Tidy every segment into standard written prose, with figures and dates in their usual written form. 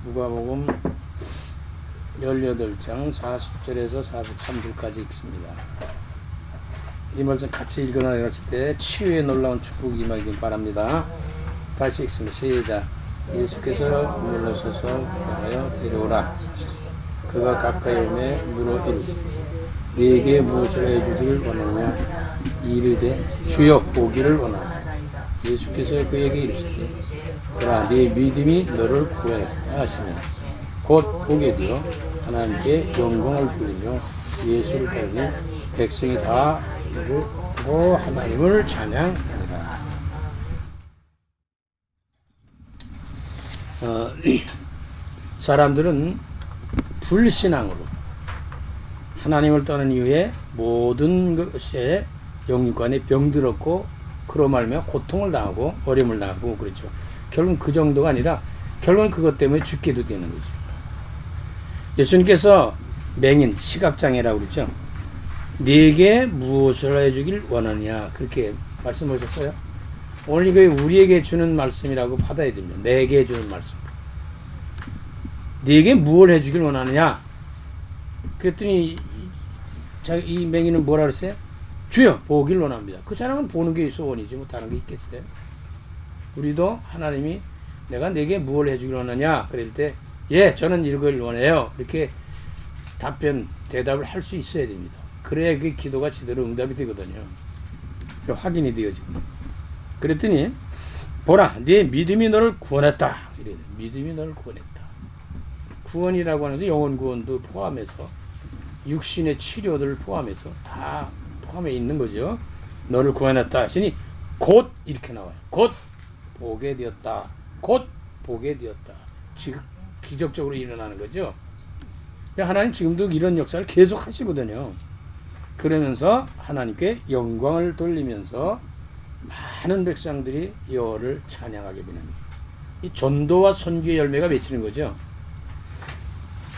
누가복음 18장 40절에서 43절까지 읽습니다. 이 말씀 같이 읽어나가려 할 때 치유의 놀라운 축복이 임하길 바랍니다. 다시 읽습니다. 시작. 예수께서 물러서서 향하여 데려오라. 그가 가까이 오매 물어 이르시되 네게 무엇을 해주기를 원하느냐. 이르되 주여 보기를 원하노라. 예수께서 그에게 이르시되 그러나 네 믿음이 너를 구원했다 하시면 곧 보게 되어 하나님께 영광을 돌리며 예수를 따르니 백성이 다 이르고 하나님을 찬양하니라. 사람들은 불신앙으로 하나님을 떠난 이후에 모든 것에 영육간에 병들었고 그로 말미암아 고통을 당하고 어려움을 당하고 그렇죠. 결국은 그 정도가 아니라 결국은 그것 때문에 죽게도 되는 거죠. 예수님께서 맹인, 시각장애라고 그러죠. 네게 무엇을 해주길 원하느냐 그렇게 말씀하셨어요. 오늘 이거 우리에게 주는 말씀이라고 받아야 됩니다. 내게 주는 말씀. 네게 무엇을 해주길 원하느냐. 그랬더니 이 맹인은 뭐라 그랬어요? 주여 보기를 원합니다. 그 사람은 보는 게 소원이지 뭐 다른 게 있겠어요? 우리도 하나님이 내가 네게 무엇을 해주길 원하냐 그럴 때 예 저는 이걸 원해요 이렇게 대답을 할 수 있어야 됩니다. 그래야 그 기도가 제대로 응답이 되거든요. 확인이 되어지고. 그랬더니 보라 네 믿음이 너를 구원했다. 이래. 믿음이 너를 구원했다. 구원이라고 하는 것은 영혼 구원도 포함해서 육신의 치료들을 포함해서 다 포함해 있는 거죠. 너를 구원했다 하시니 곧 이렇게 나와요. 곧 보게 되었다. 곧 보게 되었다. 지금 기적적으로 일어나는 거죠. 하나님 지금도 이런 역사를 계속 하시거든요. 그러면서 하나님께 영광을 돌리면서 많은 백성들이 여호와를 찬양하게 되는 이 전도와 선교의 열매가 맺히는 거죠.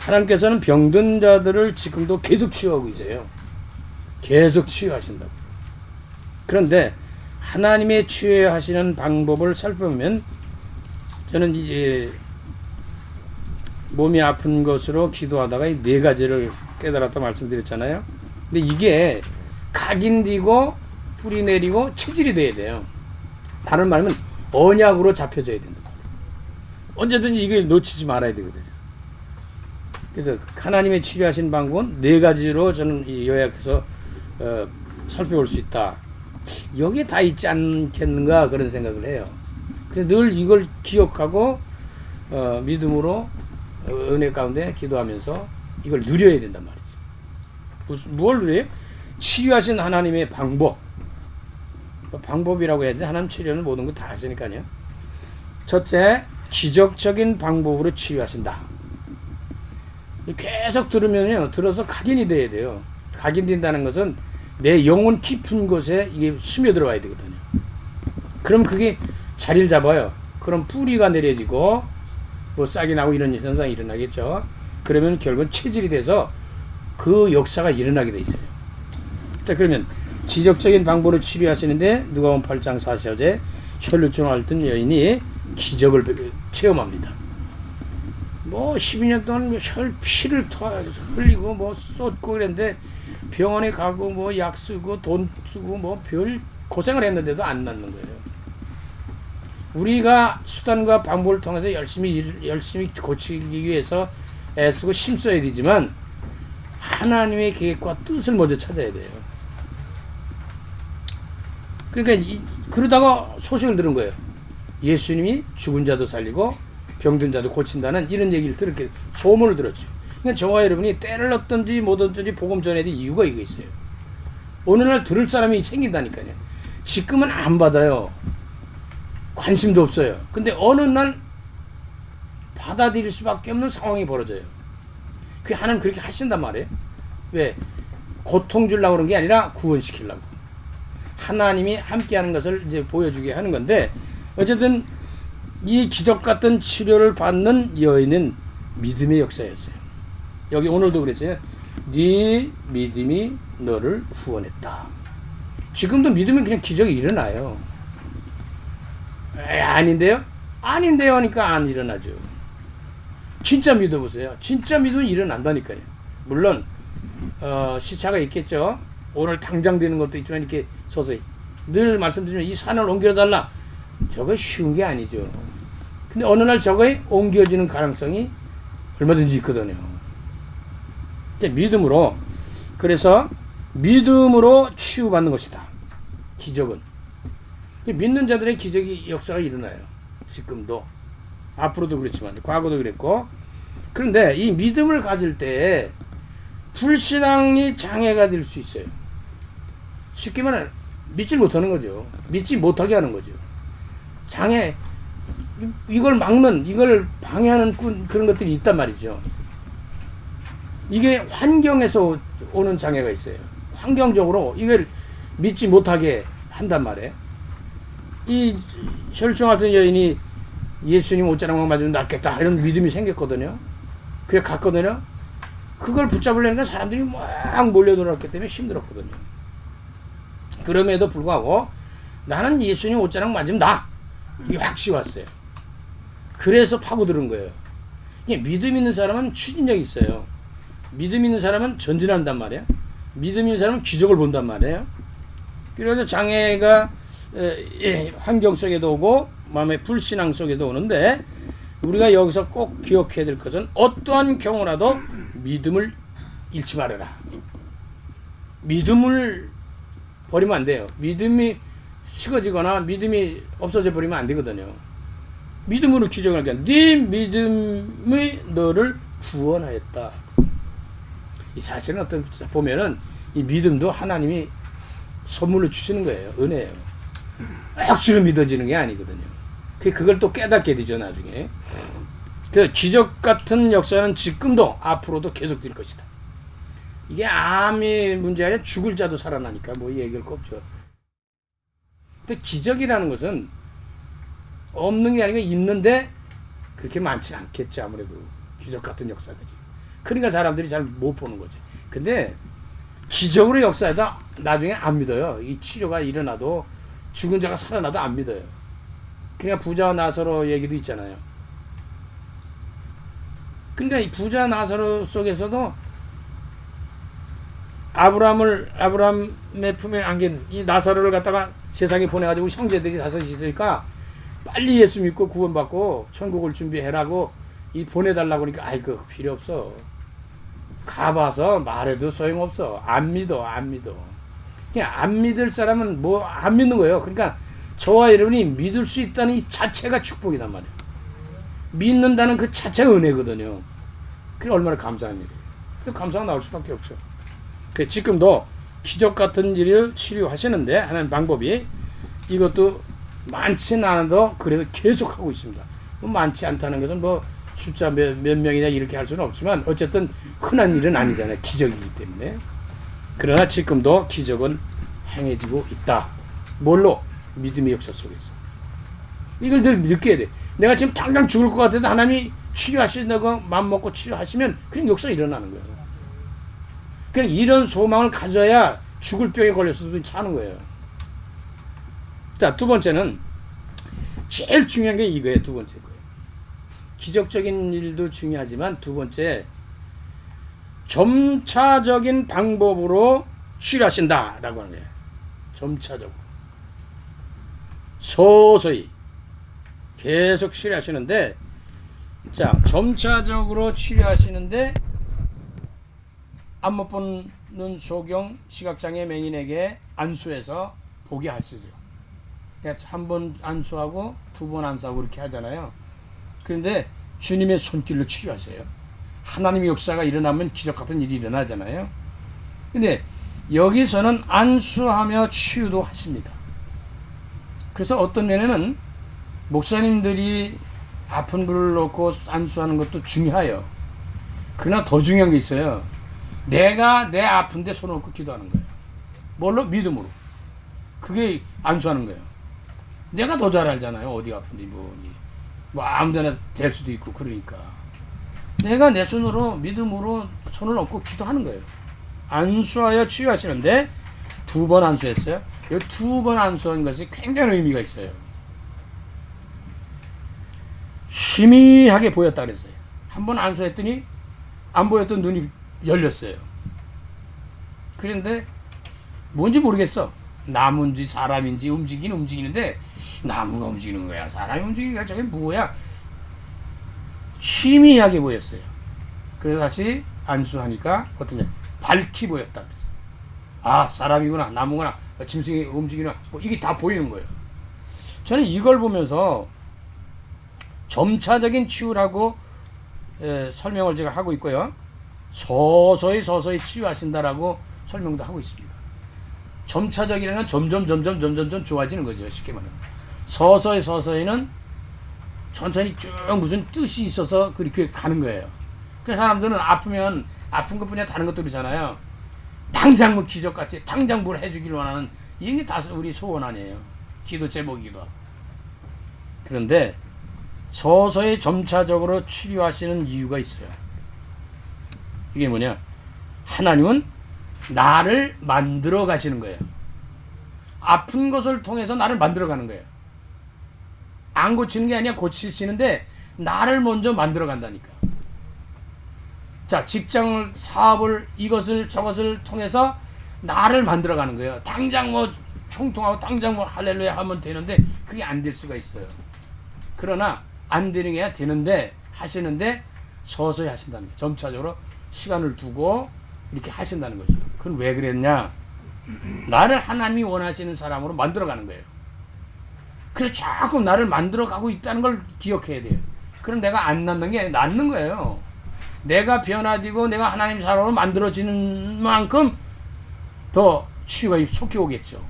하나님께서는 병든 자들을 지금도 계속 치유하고 계세요. 계속 치유하신다고. 그런데 하나님의 치유하시는 방법을 살펴보면 저는 이제 몸이 아픈 것으로 기도하다가 이 네 가지를 깨달았다 말씀드렸잖아요. 근데 이게 각인되고 뿌리 내리고 체질이 돼야 돼요. 다른 말하면 언약으로 잡혀져야 된다. 언제든지 이걸 놓치지 말아야 되거든요. 그래서 하나님의 치료하신 방법은 네 가지로 저는 요약해서 살펴볼 수 있다. 여기에 다 있지 않겠는가 그런 생각을 해요. 그래서 늘 이걸 기억하고 믿음으로 은혜 가운데 기도하면서 이걸 누려야 된단 말이죠. 뭘 누려요? 치유하신 하나님의 방법. 방법이라고 해야 돼. 하나님 치료는 모든 거 다 하시니까요. 첫째, 기적적인 방법으로 치유하신다. 계속 들으면요, 들어서 각인이 돼야 돼요. 각인된다는 것은 내 영혼 깊은 곳에 이게 스며들어와야 되거든요. 그럼 그게 자리를 잡아요. 그럼 뿌리가 내려지고 뭐 싹이 나고 이런 현상이 일어나겠죠. 그러면 결국은 체질이 돼서 그 역사가 일어나게 돼 있어요. 자, 그러면 지적적인 방법으로 치료하시는데 누가복음 8장 40절에 혈루증을 앓던 여인이 기적을 체험합니다. 뭐 12년 동안 피를 흘리고 뭐 쏟고 그랬는데 병원에 가고 뭐 약 쓰고 돈 쓰고 뭐 별 고생을 했는데도 안 낫는 거예요. 우리가 수단과 방법을 통해서 열심히 고치기 위해서 애쓰고 힘써야 되지만 하나님의 계획과 뜻을 먼저 찾아야 돼요. 그러니까 그러다가 소식을 들은 거예요. 예수님이 죽은 자도 살리고 병든 자도 고친다는 이런 얘기를 들었게 소문을 들었죠. 그러니까 저와 여러분이 때를 얻든지 못 얻든지 복음 전해야 될 이유가 이거 있어요. 어느 날 들을 사람이 생긴다니까요. 지금은 안 받아요. 관심도 없어요. 근데 어느 날 받아들일 수밖에 없는 상황이 벌어져요. 그 하나님 그렇게 하신단 말이에요. 왜? 고통 주려고 그런 게 아니라 구원시키려고. 하나님이 함께하는 것을 이제 보여주게 하는 건데 어쨌든 이 기적 같은 치료를 받는 여인은 믿음의 역사였어요. 여기 오늘도 그랬어요. 네 믿음이 너를 구원했다. 지금도 믿으면 그냥 기적이 일어나요. 아닌데요? 아닌데요 하니까 안 일어나죠. 진짜 믿어보세요. 진짜 믿으면 일어난다니까요. 물론 시차가 있겠죠. 오늘 당장 되는 것도 있지만 이렇게 서서히 늘 말씀드리면 이 산을 옮겨달라. 저거 쉬운 게 아니죠. 근데 어느 날 저거에 옮겨지는 가능성이 얼마든지 있거든요. 믿음으로, 그래서 믿음으로 치유받는 것이다. 기적은. 믿는 자들의 기적이 역사가 일어나요. 지금도. 앞으로도 그렇지만 과거도 그랬고. 그런데 이 믿음을 가질 때 불신앙이 장애가 될 수 있어요. 쉽게 말하면 믿지 못하는 거죠. 믿지 못하게 하는 거죠. 장애, 이걸 막는, 이걸 방해하는 그런 것들이 있단 말이죠. 이게 환경에서 오는 장애가 있어요. 환경적으로 이걸 믿지 못하게 한단 말이에요. 이 혈중 같은 여인이 예수님 옷자락만 맞으면 낫겠다 이런 믿음이 생겼거든요. 그게 갔거든요. 그걸 붙잡으려니까 사람들이 막 몰려들었기 때문에 힘들었거든요. 그럼에도 불구하고 나는 예수님 옷자락 맞으면 나, 이게 확실히 왔어요. 그래서 파고드는 거예요. 믿음 있는 사람은 추진력이 있어요. 믿음 있는 사람은 전진한단 말이에요. 믿음 있는 사람은 기적을 본단 말이에요. 그래서 장애가 환경 속에도 오고 마음의 불신앙 속에도 오는데, 우리가 여기서 꼭 기억해야 될 것은 어떠한 경우라도 믿음을 잃지 말아라. 믿음을 버리면 안 돼요. 믿음이 식어지거나 믿음이 없어져 버리면 안 되거든요. 믿음으로 기적을 하게 네 믿음이 너를 구원하였다. 이 사실은 어떤 보면은 이 믿음도 하나님이 선물로 주시는 거예요. 은혜예요. 억지로 믿어지는 게 아니거든요. 그걸 또 깨닫게 되죠, 나중에. 그 기적 같은 역사는 지금도 앞으로도 계속될 것이다. 이게 암이 문제 아니라 죽을 자도 살아나니까 뭐 얘기할 거 없죠. 근데 기적이라는 것은 없는 게 아니고 있는데 그렇게 많지 않겠죠, 아무래도. 기적 같은 역사들이. 그러니까 사람들이 잘 못 보는 거죠. 근데 기적으로 역사에다 나중에 안 믿어요. 이 치료가 일어나도 죽은 자가 살아나도 안 믿어요. 그러니까 부자 나사로 얘기도 있잖아요. 그러니까 이 부자 나사로 속에서도 아브라함의 품에 안긴 이 나사로를 갖다가 세상에 보내가지고 형제들이 다섯이 있으니까 빨리 예수 믿고 구원받고 천국을 준비해라고 이 보내달라고 그러니까 아이고 필요 없어. 가봐서 말해도 소용없어. 안 믿어. 그냥 안 믿을 사람은 뭐 안 믿는 거예요. 그러니까 저와 여러분이 믿을 수 있다는 이 자체가 축복이단 말이에요. 믿는다는 그 자체가 은혜거든요. 그게 얼마나 감사한 일이에요. 감사가 나올 수밖에 없죠. 지금도 기적 같은 일을 치료하시는데 하는 방법이 이것도 많지는 않아도 그래도 계속 하고 있습니다. 많지 않다는 것은 뭐 숫자 몇 명이냐 이렇게 할 수는 없지만 어쨌든 흔한 일은 아니잖아요. 기적이기 때문에. 그러나 지금도 기적은 행해지고 있다. 뭘로? 믿음의 역사 속에서. 이걸 늘 느껴야 돼. 내가 지금 당장 죽을 것 같아도 하나님이 치료하신다고 마음 먹고 치료하시면 그냥 역사가 일어나는 거예요. 그냥 이런 소망을 가져야 죽을 병에 걸렸어도 사는 거예요. 자, 두 번째는 제일 중요한 게 이거예요. 두 번째 거예요. 기적적인 일도 중요하지만 두 번째, 점차적인 방법으로 치료하신다라고 하는 거예요. 점차적으로. 서서히 계속 치료하시는데, 자, 점차적으로 치료하시는데 안 못 보는 소경 시각장애 맹인에게 안수해서 보게 하시죠. 그러니까 한 번 안수하고 두 번 안수하고 이렇게 하잖아요. 그런데 주님의 손길로 치료하세요. 하나님의 역사가 일어나면 기적 같은 일이 일어나잖아요. 근데 여기서는 안수하며 치유도 하십니다. 그래서 어떤 면에는 목사님들이 아픈 분을 놓고 안수하는 것도 중요해요. 그러나 더 중요한 게 있어요. 내가 내 아픈데 손을 얹고 기도하는 거예요. 뭘로? 믿음으로. 그게 안수하는 거예요. 내가 더 잘 알잖아요. 어디가 아픈지 뭐 아무데나 될 수도 있고 그러니까. 내가 내 손으로 믿음으로 손을 얹고 기도하는 거예요. 안수하여 치유하시는데 두 번 안수했어요. 이 두 번 안수한 것이 굉장히 의미가 있어요. 희미하게 보였다 그랬어요. 한번 안수했더니 안 보였던 눈이 열렸어요. 그런데 뭔지 모르겠어. 나무인지 사람인지 움직이는데 나무가 움직이는 거야, 사람이 움직이는 거야, 저게 뭐야, 희미하게 보였어요. 그래서 다시 안수하니까 어떠냐, 밝히 보였다 그랬어. 아, 사람이구나, 나무구나, 짐승이 움직이나, 뭐 이게 다 보이는 거예요. 저는 이걸 보면서 점차적인 치유라고 설명을 제가 하고 있고요. 서서히 치유하신다라고 설명도 하고 있습니다. 점차적이라는 점점 좋아지는 거죠. 쉽게 말하면. 서서히는 천천히 쭉 무슨 뜻이 있어서 그렇게 가는 거예요. 그 사람들은 아프면 아픈 것뿐이야 다른 것도 그러잖아요. 당장 뭐 기적같이 당장 뭘 해주길 원하는, 이게 다 우리 소원 아니에요. 기도 제목이기도. 그런데 서서히 점차적으로 치료하시는 이유가 있어요. 이게 뭐냐, 하나님은 나를 만들어 가시는 거예요. 아픈 것을 통해서 나를 만들어 가는 거예요. 안 고치는 게 아니라 고치시는데 나를 먼저 만들어 간다니까. 자, 직장을, 사업을, 이것을 저것을 통해서 나를 만들어 가는 거예요. 당장 뭐 총통하고 당장 뭐 할렐루야 하면 되는데 그게 안 될 수가 있어요. 그러나 안 되는 게 되는데, 하시는데 서서히 하신다는 거예요. 점차적으로 시간을 두고 이렇게 하신다는 거죠. 그건 왜 그랬냐? 나를 하나님이 원하시는 사람으로 만들어가는 거예요. 그래서 자꾸 나를 만들어가고 있다는 걸 기억해야 돼요. 그럼 내가 안 낫는 게 아니라 낫는 거예요. 내가 변화되고 내가 하나님 사람으로 만들어지는 만큼 더 치유가 속히 오겠죠.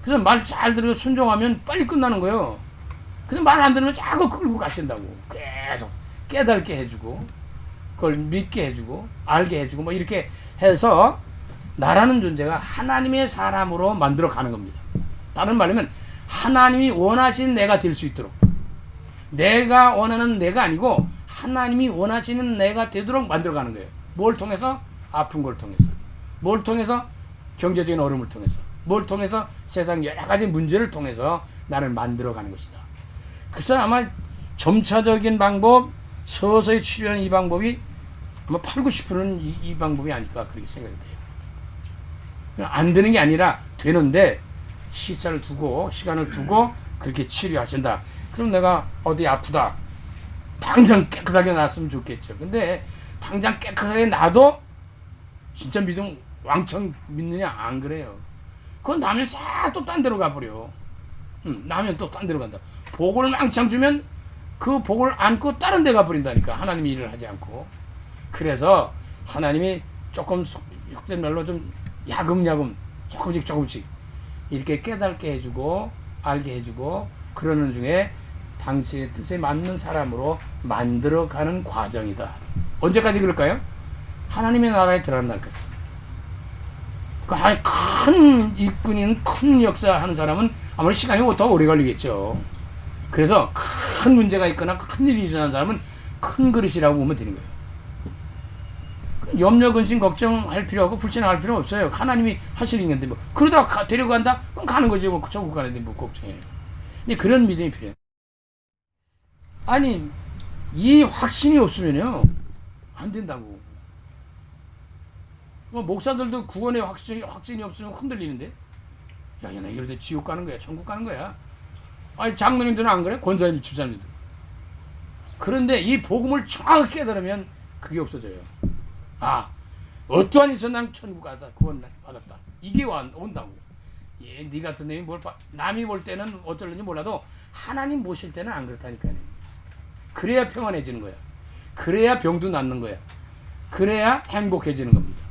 그래서 말 잘 들으고 순종하면 빨리 끝나는 거예요. 근데 말 안 들으면 자꾸 끌고 가신다고. 계속 깨닫게 해주고, 그걸 믿게 해주고, 알게 해주고, 뭐 이렇게 해서 나라는 존재가 하나님의 사람으로 만들어 가는 겁니다. 다른 말이면 하나님이 원하시는 내가 될 수 있도록, 내가 원하는 내가 아니고 하나님이 원하시는 내가 되도록 만들어 가는 거예요. 뭘 통해서? 아픈 걸 통해서. 뭘 통해서? 경제적인 어려움을 통해서. 뭘 통해서? 세상 여러 가지 문제를 통해서 나를 만들어 가는 것이다. 그래서 아마 점차적인 방법, 서서히 치료하는 이 방법이 아마 8, 90%는 이 방법이 아닐까 그렇게 생각이 돼요. 안 되는 게 아니라 되는데 시간을 두고 그렇게 치료하신다. 그럼 내가 어디 아프다, 당장 깨끗하게 나았으면 좋겠죠. 근데 당장 깨끗하게 나도 진짜 믿음 왕창 믿느냐? 안 그래요. 그건 나면 싹 또 딴 데로 가버려. 나면 또 딴 데로 간다. 복을 왕창 주면 그 복을 안고 다른 데 가버린다니까. 하나님이 일을 하지 않고. 그래서 하나님이 조금 속된 말로 좀 야금야금 조금씩 이렇게 깨닫게 해주고 알게 해주고 그러는 중에 당신의 뜻에 맞는 사람으로 만들어가는 과정이다. 언제까지 그럴까요? 하나님의 나라에 들어가는 날까지. 큰 일꾼인 큰 역사하는 사람은 아무리 시간이 더 오래 걸리겠죠. 그래서 큰 문제가 있거나 큰 일이 일어난 사람은 큰 그릇이라고 보면 되는 거예요. 염려, 근심, 걱정할 필요 없고 불신할 필요 없어요. 하나님이 하시는 건데 뭐 그러다가 데려간다? 그럼 가는 거지. 뭐 천국 가는데 뭐 걱정해요. 근데 그런 믿음이 필요해요. 아니, 이 확신이 없으면요 안 된다고. 뭐 목사들도 구원의 확신이 없으면 흔들리는데, 야, 나 이럴 때 지옥 가는 거야, 천국 가는 거야. 아니, 장로님들은 안 그래? 권사님, 집사님들. 그런데 이 복음을 정확하게 깨달으면 그게 없어져요. 아, 어떠한 이서 난 천국 가다 구원 받았다. 이게 온다고. 예, 네 같은 놈이 남이 볼 때는 어떨는지 몰라도 하나님 보실 때는 안 그렇다니까요. 그래야 평안해지는 거야. 그래야 병도 낫는 거야. 그래야 행복해지는 겁니다.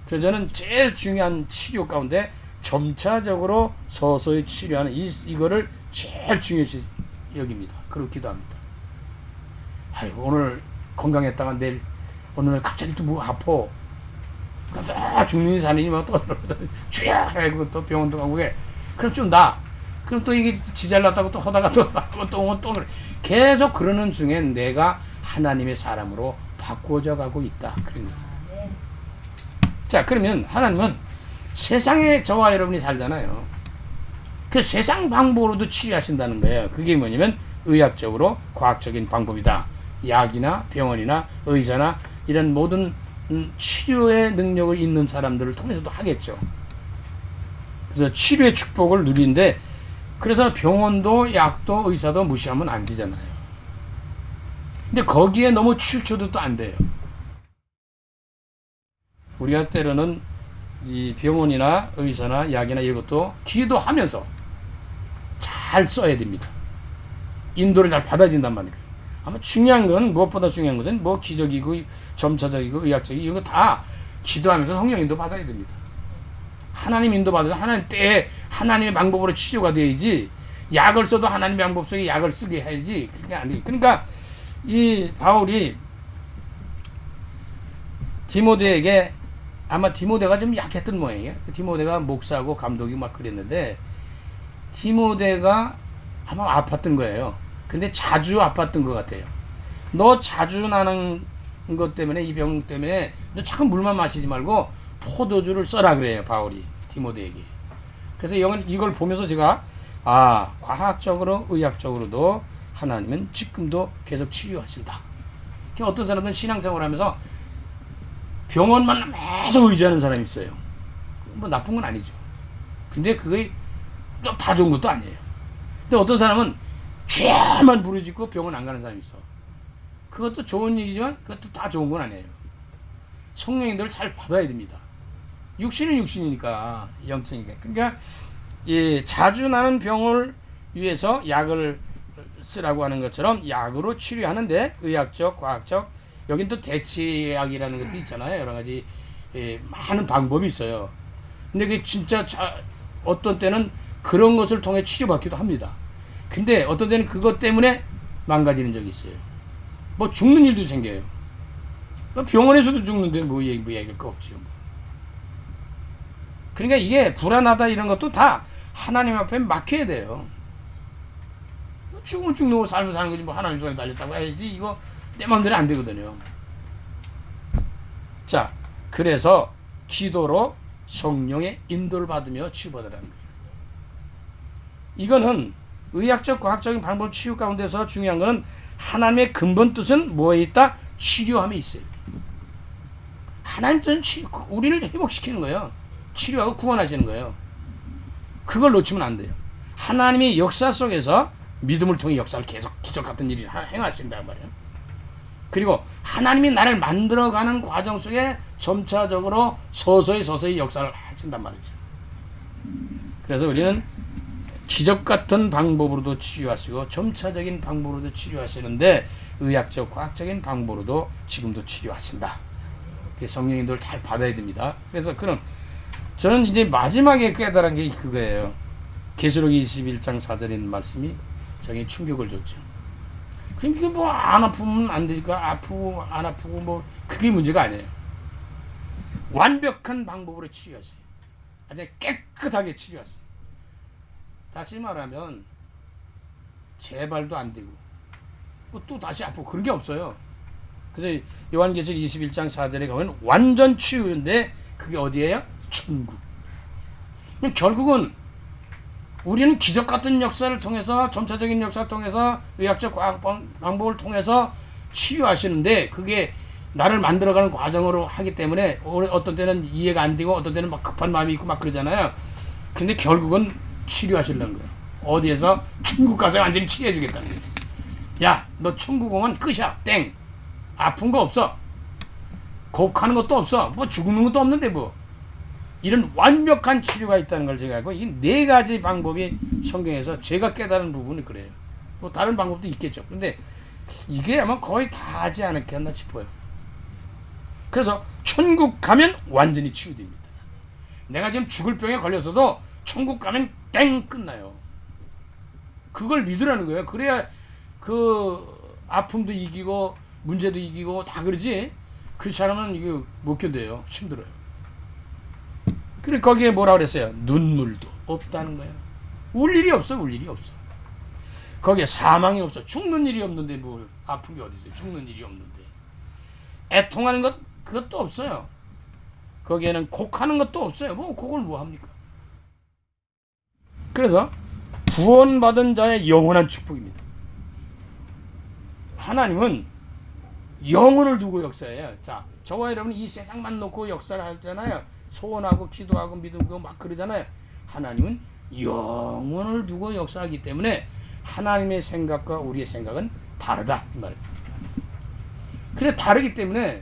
그래서 저는 제일 중요한 치료 가운데 점차적으로 서서히 치료하는 이거를 제일 중요시 여깁니다. 그렇기도 합니다. 아유, 오늘 건강했다가 내일 어느 날 갑자기 또 뭐 아파. 그럼 죽는 사람이 막 또 주야 하고 또 병원도 가고 해. 그럼 좀 나. 그럼 또 이게 지잘났다고 또 하다가 또 계속 그러는 중에 내가 하나님의 사람으로 바꾸어져 가고 있다. 그러니. 자, 그러면 하나님은 세상에 저와 여러분이 살잖아요. 그 세상 방법으로도 치유하신다는 거예요. 그게 뭐냐면 의학적으로 과학적인 방법이다. 약이나 병원이나 의사나 이런 모든 치료의 능력을 있는 사람들을 통해서도 하겠죠. 그래서 치료의 축복을 누리는데, 그래서 병원도 약도 의사도 무시하면 안 되잖아요. 근데 거기에 너무 치우쳐도 또 안 돼요. 우리가 때로는 이 병원이나 의사나 약이나 이런 것도 기도하면서 잘 써야 됩니다. 인도를 잘 받아야 된단 말이에요. 아마 중요한 건, 무엇보다 중요한 것은 뭐 기적이고 점차적이고 의학적이고 이런 거 다 기도하면서 성령 인도 받아야 됩니다. 하나님 인도 받아서 하나님 때에 하나님의 방법으로 치료가 돼야지, 약을 써도 하나님의 방법 속에 약을 쓰게 해야지. 그게 안 돼요. 그러니까 이 바울이 디모데에게, 아마 디모데가 좀 약했던 모양이에요. 디모데가 목사고 감독이고 막 그랬는데, 디모데가 아마 아팠던 거예요. 근데 자주 아팠던 것 같아요. 너 자주 나는 것 때문에, 이 병 때문에 너 자꾸 물만 마시지 말고 포도주를 써라 그래요, 바울이 디모데에게. 그래서 이걸 보면서 제가 과학적으로 의학적으로도 하나님은 지금도 계속 치료하신다. 어떤 사람은 신앙생활을 하면서 병원만 계속 의지하는 사람이 있어요. 뭐 나쁜 건 아니죠. 근데 그게 다 좋은 것도 아니에요. 근데 어떤 사람은 죄만 부르짖고 병원 안 가는 사람이 있어. 그것도 좋은 일이지만 그것도 다 좋은 건 아니에요. 성령님들 잘 받아야 됩니다. 육신은 육신이니까, 영적이니까. 그러니까 자주 나는 병을 위해서 약을 쓰라고 하는 것처럼 약으로 치료하는데, 의학적, 과학적, 여긴 또 대치약이라는 것도 있잖아요. 여러 가지 많은 방법이 있어요. 근데 그게 진짜 어떤 때는 그런 것을 통해 치료받기도 합니다. 근데 어떤 때는 그것 때문에 망가지는 적이 있어요. 뭐 죽는 일도 생겨요. 병원에서도 죽는데 뭐 얘기할 거 없지요. 그러니까 이게 불안하다 이런 것도 다 하나님 앞에 맡겨야 돼요. 죽으면 죽는 거, 살면 사는 거지 뭐 하나님 손에 달렸다고 해야지 이거 내 마음대로 안 되거든요. 자, 그래서 기도로 성령의 인도를 받으며 치유받으라는 거예요. 이거는 의학적, 과학적인 방법 치유 가운데서 중요한 것은 하나님의 근본 뜻은 뭐에 있다? 치료함에 있어요. 하나님 뜻은 우리를 회복시키는 거예요. 치료하고 구원하시는 거예요. 그걸 놓치면 안 돼요. 하나님의 역사 속에서 믿음을 통해 역사를 계속 기적 같은 일을 행하신단 말이에요. 그리고 하나님이 나를 만들어가는 과정 속에 점차적으로 서서히 역사를 하신단 말이죠. 그래서 우리는 기적 같은 방법으로도 치료하시고 점차적인 방법으로도 치료하시는데, 의학적, 과학적인 방법으로도 지금도 치료하신다. 성령님들 잘 받아야 됩니다. 그래서 저는 이제 마지막에 깨달은 게 그거예요. 계시록 21장 4절에 있는 말씀이 저에게 충격을 줬죠. 그러니까 뭐 안 아프면 안 되니까 아프고 안 아프고 뭐 그게 문제가 아니에요. 완벽한 방법으로 치료하세요. 아주 깨끗하게 치료하세요. 다시 말하면 재발도 안 되고 또 다시 아프고 그런 게 없어요. 그래서 요한계시록 21장 4절에 가면 완전 치유인데, 그게 어디예요? 천국. 결국은 우리는 기적 같은 역사를 통해서, 점차적인 역사를 통해서, 의학적 과학 방법을 통해서 치유하시는데, 그게 나를 만들어가는 과정으로 하기 때문에 어떤 때는 이해가 안 되고 어떤 때는 막 급한 마음이 있고 막 그러잖아요. 근데 결국은 치료하시려는 거예요. 어디에서? 천국 가서 완전히 치료해 주겠다는 거예요. 야, 너 천국 오면 끝이야. 땡. 아픈 거 없어. 곡하는 것도 없어. 뭐 죽는 것도 없는데 뭐. 이런 완벽한 치료가 있다는 걸 제가 알고, 이 네 가지 방법이 성경에서 제가 깨달은 부분이 그래요. 뭐 다른 방법도 있겠죠. 근데 이게 아마 거의 다 하지 않았겠나 싶어요. 그래서 천국 가면 완전히 치유됩니다. 내가 지금 죽을 병에 걸렸어도 천국 가면 땡 끝나요. 그걸 믿으라는 거예요. 그래야 그 아픔도 이기고 문제도 이기고 다 그러지. 그렇지 않으면 이거 못 견뎌요. 힘들어요. 그래 거기에 뭐라 그랬어요? 눈물도 없다는 거예요. 울 일이 없어. 거기에 사망이 없어. 죽는 일이 없는데 뭘 아픈 게 어디 있어요? 죽는 일이 없는데. 애통하는 것 그것도 없어요. 거기에는 곡하는 것도 없어요. 뭐 곡을 뭐 합니까? 그래서 구원받은 자의 영원한 축복입니다. 하나님은 영혼을 두고 역사해요. 자, 저와 여러분 이 세상만 놓고 역사를 하잖아요. 소원하고 기도하고 믿고 막 그러잖아요. 하나님은 영혼을 두고 역사하기 때문에 하나님의 생각과 우리의 생각은 다르다 이 말입니다. 그래 다르기 때문에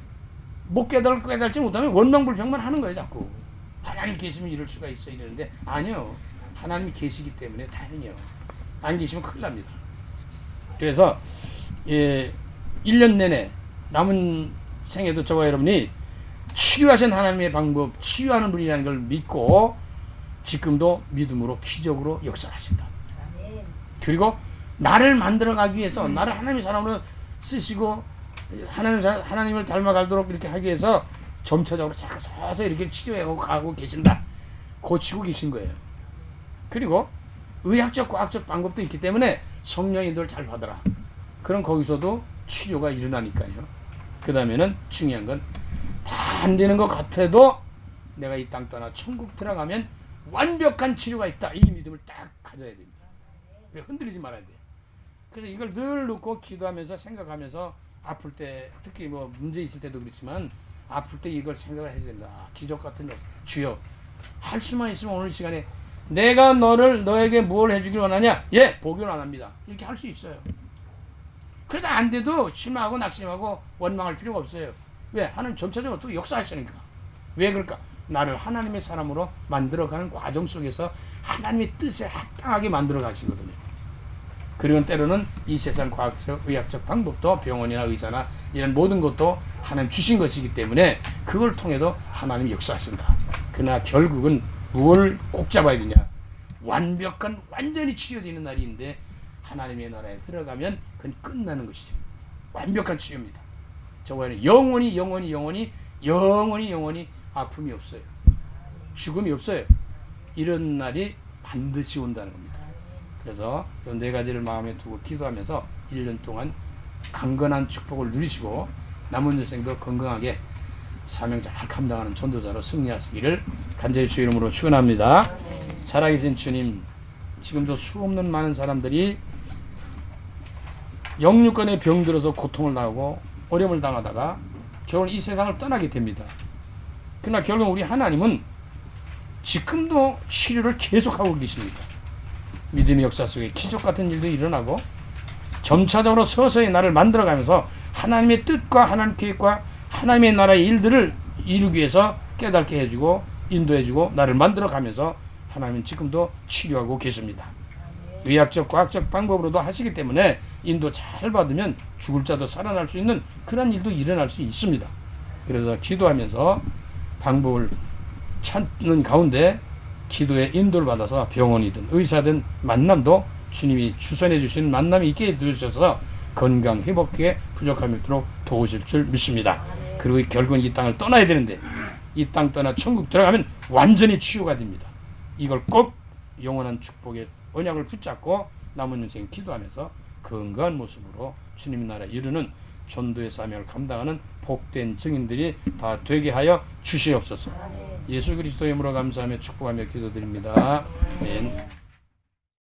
못 깨달지 못하면 원망불평만 하는 거예요. 자꾸 하나님 계시면 이럴 수가 있어 이러는데 아니요. 하나님이 계시기 때문에 다행이에요. 안 계시면 큰일 납니다. 그래서 1년 내내 남은 생에도 저와 여러분이 치유하신 하나님의 방법, 치유하는 분이라는 걸 믿고 지금도 믿음으로 기적으로 역사하신다. 그리고 나를 만들어가기 위해서 나를 하나님의 사람으로 쓰시고 하나님을 닮아가도록 이렇게 하기 위해서 점차적으로 자꾸 서서 이렇게 치료하고 가고 계신다. 고치고 계신 거예요. 그리고 의학적 과학적 방법도 있기 때문에 성령의 인도를 잘 받아라. 그럼 거기서도 치료가 일어나니까요. 그 다음에는 중요한 건 다 안 되는 것 같아도 내가 이 땅 떠나 천국 들어가면 완벽한 치료가 있다. 이 믿음을 딱 가져야 됩니다. 흔들리지 말아야 돼요. 그래서 이걸 늘 놓고 기도하면서 생각하면서 아플 때 특히 뭐 문제 있을 때도 그렇지만 아플 때 이걸 생각을 해야 된다. 기적 같은 역사. 주여 할 수만 있으면 오늘 시간에 내가 너에게 뭘 해주길 원하냐? 예, 보기는 안 합니다. 이렇게 할 수 있어요. 그래도 안 돼도 실망하고 낙심하고 원망할 필요가 없어요. 왜? 하나님 점차적으로 또 역사하시니까. 왜 그럴까? 나를 하나님의 사람으로 만들어가는 과정 속에서 하나님의 뜻에 합당하게 만들어 가시거든요. 그리고 때로는 이 세상 과학적, 의학적 방법도 병원이나 의사나 이런 모든 것도 하나님 주신 것이기 때문에 그걸 통해도 하나님이 역사하신다. 그러나 결국은 무엇을 꼭 잡아야 되냐? 완벽한 완전히 치료되는 날인데 하나님의 나라에 들어가면 그건 끝나는 것이죠. 완벽한 치유입니다. 저거는 영원히 아픔이 없어요. 죽음이 없어요. 이런 날이 반드시 온다는 겁니다. 그래서 이 네 가지를 마음에 두고 기도하면서 1년 동안 강건한 축복을 누리시고 남은 인생도 건강하게 사명 잘 감당하는 전도자로 승리하시기를 간절히 주 이름으로 축원합니다. 살아계신 주님, 지금도 수없는 많은 사람들이 영육간에 병들어서 고통을 당하고 어려움을 당하다가 결국 이 세상을 떠나게 됩니다. 그러나 결국 우리 하나님은 지금도 치료를 계속하고 계십니다. 믿음의 역사 속에 기적 같은 일도 일어나고 점차적으로 서서히 나를 만들어가면서 하나님의 뜻과 하나님 계획과 하나님의 나라의 일들을 이루기 위해서 깨닫게 해주고 인도해주고 나를 만들어가면서 하나님은 지금도 치료하고 계십니다. 의학적 과학적 방법으로도 하시기 때문에 인도 잘 받으면 죽을 자도 살아날 수 있는 그런 일도 일어날 수 있습니다. 그래서 기도하면서 방법을 찾는 가운데 기도의 인도를 받아서 병원이든 의사든 만남도 주님이 추천해 주시는 만남이 있게 해주셔서 건강 회복에 부족함이 없도록 도우실 줄 믿습니다. 그리고 결국은 이 땅을 떠나야 되는데 이 땅 떠나 천국 들어가면 완전히 치유가 됩니다. 이걸 꼭 영원한 축복의 언약을 붙잡고 남은 인생 기도하면서 건강한 모습으로 주님의 나라에 이르는 전도의 사명을 감당하는 복된 증인들이 다 되게 하여 주시옵소서. 예수 그리스도의 이름으로 감사하며 축복하며 기도드립니다. 아멘.